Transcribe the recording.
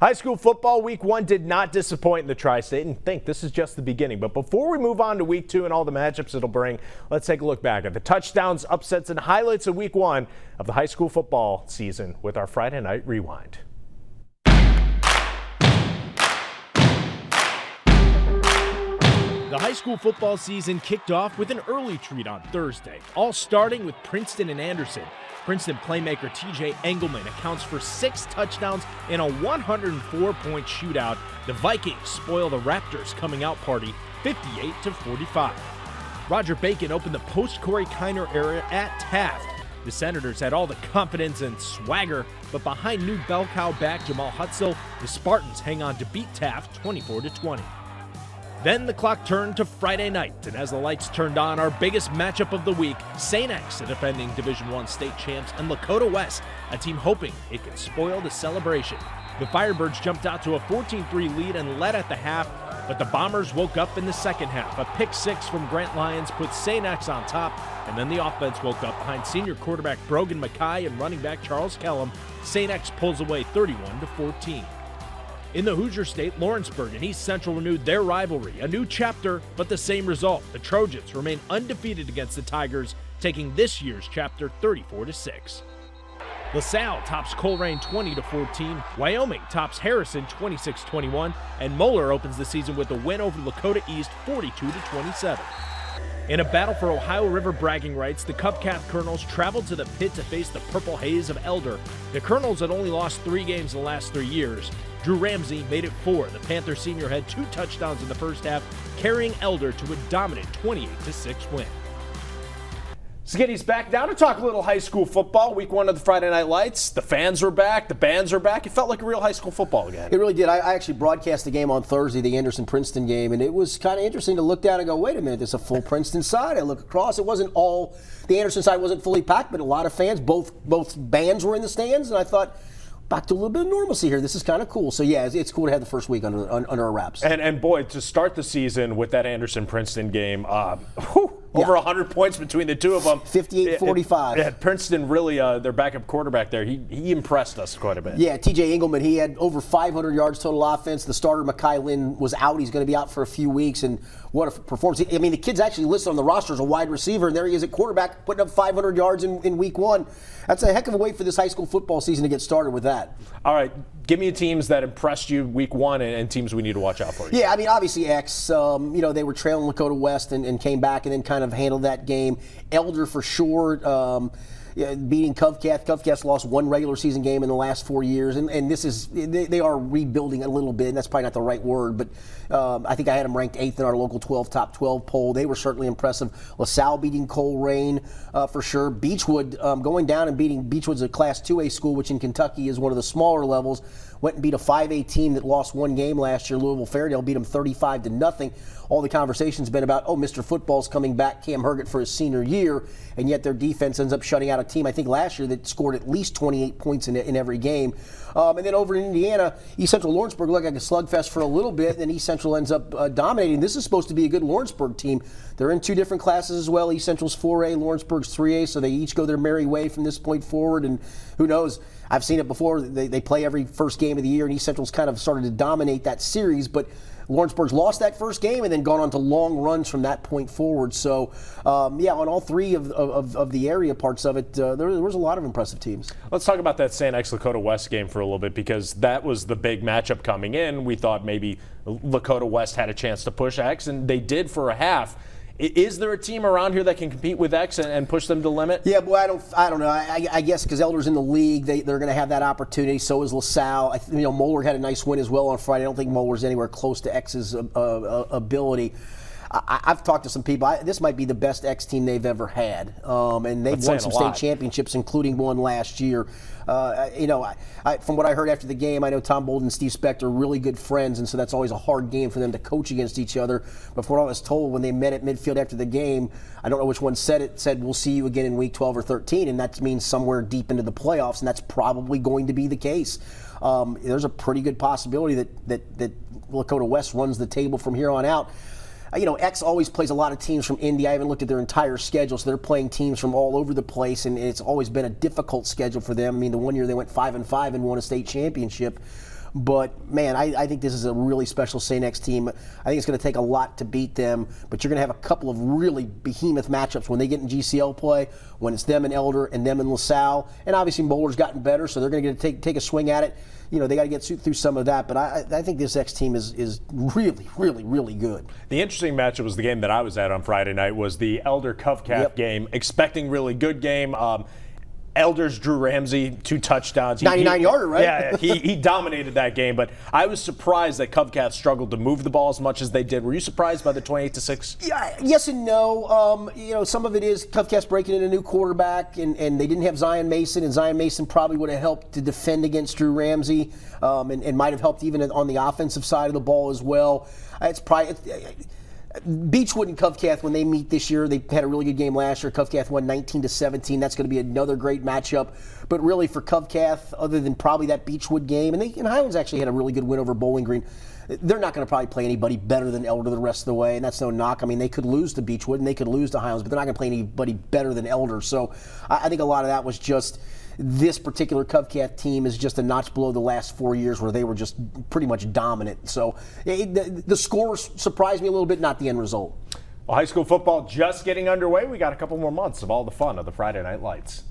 High school football week 1 did not disappoint in the Tri-State, and think this is just the beginning. But before we move on to week 2 and all the matchups it'll bring, let's take a look back at the touchdowns, upsets, and highlights of week 1 of the high school football season with our Friday Night Rewind. The high school football season kicked off with an early treat on Thursday, all starting with Princeton and Anderson. Princeton playmaker TJ Engelman accounts for 6 touchdowns in a 104-point shootout. The Vikings spoil the Raptors' coming-out party 58-45. Roger Bacon opened the post-Corey Kiner era at Taft. The Senators had all the confidence and swagger, but behind new bell cow back Jamal Hutzel, the Spartans hang on to beat Taft 24-20. Then the clock turned to Friday night, and as the lights turned on, our biggest matchup of the week, St. X, the defending Division I state champs, and Lakota West, a team hoping it could spoil the celebration. The Firebirds jumped out to a 14-3 lead and led at the half, but the Bombers woke up in the second half. A pick 6 from Grant Lyons put St. X on top, and then the offense woke up behind senior quarterback Brogan Mackay and running back Charles Kellum. St. X pulls away 31-14. In the Hoosier State, Lawrenceburg and East Central renewed their rivalry. A new chapter, but the same result. The Trojans remain undefeated against the Tigers, taking this year's chapter 34-6. LaSalle tops Coleraine 20-14. Wyoming tops Harrison 26-21. And Moeller opens the season with a win over Lakota East 42-27. In a battle for Ohio River bragging rights, the Cubcath Colonels traveled to the pit to face the Purple Haze of Elder. The Colonels had only lost 3 games in the last 3 years. Drew Ramsey made it 4. The Panther senior had 2 touchdowns in the first half, carrying Elder to a dominant 28-6 win. Skitty's back now to talk a little high school football. Week 1 of the Friday Night Lights. The fans were back. The bands are back. It felt like a real high school football again. It really did. I actually broadcast the game on Thursday, the Anderson-Princeton game, and it was kind of interesting to look down and go, wait a minute, there's a full Princeton side. I look across. It wasn't all – the Anderson side wasn't fully packed, but a lot of fans. Both bands were in the stands, and I thought – back to a little bit of normalcy here. This is kind of cool. So, yeah, it's cool to have the first week under our wraps. And boy, to start the season with that Anderson-Princeton game, over 100 points between the two of them. 58-45. Yeah, Princeton really, their backup quarterback there, he impressed us quite a bit. Yeah, TJ Engelman, he had over 500 yards total offense. The starter, Mackay Lynn, was out. He's going to be out for a few weeks. And what a performance. I mean, the kid's actually listed on the roster as a wide receiver, and there he is at quarterback, putting up 500 yards in week 1. That's a heck of a way for this high school football season to get started with that. All right, give me teams that impressed you week 1 and teams we need to watch out for. Yeah, I mean, obviously X, they were trailing Lakota West and came back and then kind of handled that game. Elder for sure, beating Cubcath. Cubcath's lost 1 regular season game in the last 4 years, and this is they are rebuilding a little bit, and that's probably not the right word, but I think I had them ranked 8th in our local top 12 poll. They were certainly impressive. LaSalle beating Coleraine for sure. Beechwood going down and beating Beechwood's a Class 2A school, which in Kentucky is one of the smaller levels. Went and beat a 5A team that lost 1 game last year. Louisville Fairdale beat them 35-0. All the conversation's been about, Mr. Football's coming back, Cam Herget for his senior year, and yet their defense ends up shutting out a team, I think last year, that scored at least 28 points in every game. And then over in Indiana, East Central Lawrenceburg looked like a slugfest for a little bit, and East Central ends up dominating. This is supposed to be a good Lawrenceburg team. They're in 2 different classes as well. East Central's 4A, Lawrenceburg's 3A, so they each go their merry way from this point forward, and who knows? I've seen it before. They play every first game of the year, and East Central's kind of started to dominate that series, but Lawrenceburg's lost that first game and then gone on to long runs from that point forward. So, on all 3 of the area parts of it, there was a lot of impressive teams. Let's talk about that St. X Lakota West game for a little bit, because that was the big matchup coming in. We thought maybe Lakota West had a chance to push X, and they did for a half. Is there a team around here that can compete with X and push them to the limit? Yeah, boy, I don't know. I guess because Elder's in the league, they're going to have that opportunity. So is LaSalle. Moeller had a nice win as well on Friday. I don't think Moeller's anywhere close to X's ability. I've talked to some people. This might be the best X team they've ever had, and they've won some state championships, including one last year. From what I heard after the game, I know Tom Bolden and Steve Spector are really good friends, and so that's always a hard game for them to coach against each other. But from what I was told, when they met at midfield after the game, I don't know which one said it, said we'll see you again in week 12 or 13, and that means somewhere deep into the playoffs, and that's probably going to be the case. There's a pretty good possibility that Lakota West runs the table from here on out. X always plays a lot of teams from Indy. I haven't looked at their entire schedule, so they're playing teams from all over the place, and it's always been a difficult schedule for them. I mean, the one year they went 5-5 and won a state championship. But, man, I think this is a really special St. X team. I think it's going to take a lot to beat them, but you're going to have a couple of really behemoth matchups when they get in GCL play, when it's them and Elder and them and LaSalle. And obviously Boulder's gotten better, so they're going to take a swing at it. You know, they got to get through some of that, but I think this X team is really, really, really good. The interesting matchup was the game that I was at on Friday night, was the Elder Covcath game. Expecting really good game. Elder's Drew Ramsey, 2 touchdowns. 99-yarder, right? Yeah, he dominated that game, but I was surprised that Covcath struggled to move the ball as much as they did. Were you surprised by the 28-6? Yeah, yes and no. You know, some of it is Covcath's breaking in a new quarterback, and they didn't have Zion Mason, and Zion Mason probably would have helped to defend against Drew Ramsey, and might have helped even on the offensive side of the ball as well. It's probably... Beechwood and Covcath, when they meet this year, they had a really good game last year. Covcath won 19-17. That's going to be another great matchup. But really for Covcath, other than probably that Beechwood game, and Highlands actually had a really good win over Bowling Green, they're not going to probably play anybody better than Elder the rest of the way, and that's no knock. I mean, they could lose to Beechwood and they could lose to Highlands, but they're not going to play anybody better than Elder. So I think a lot of that was just this particular Covcath team is just a notch below the last 4 years where they were just pretty much dominant. So the score surprised me a little bit, not the end result. Well, high school football just getting underway. We got a couple more months of all the fun of the Friday Night Lights.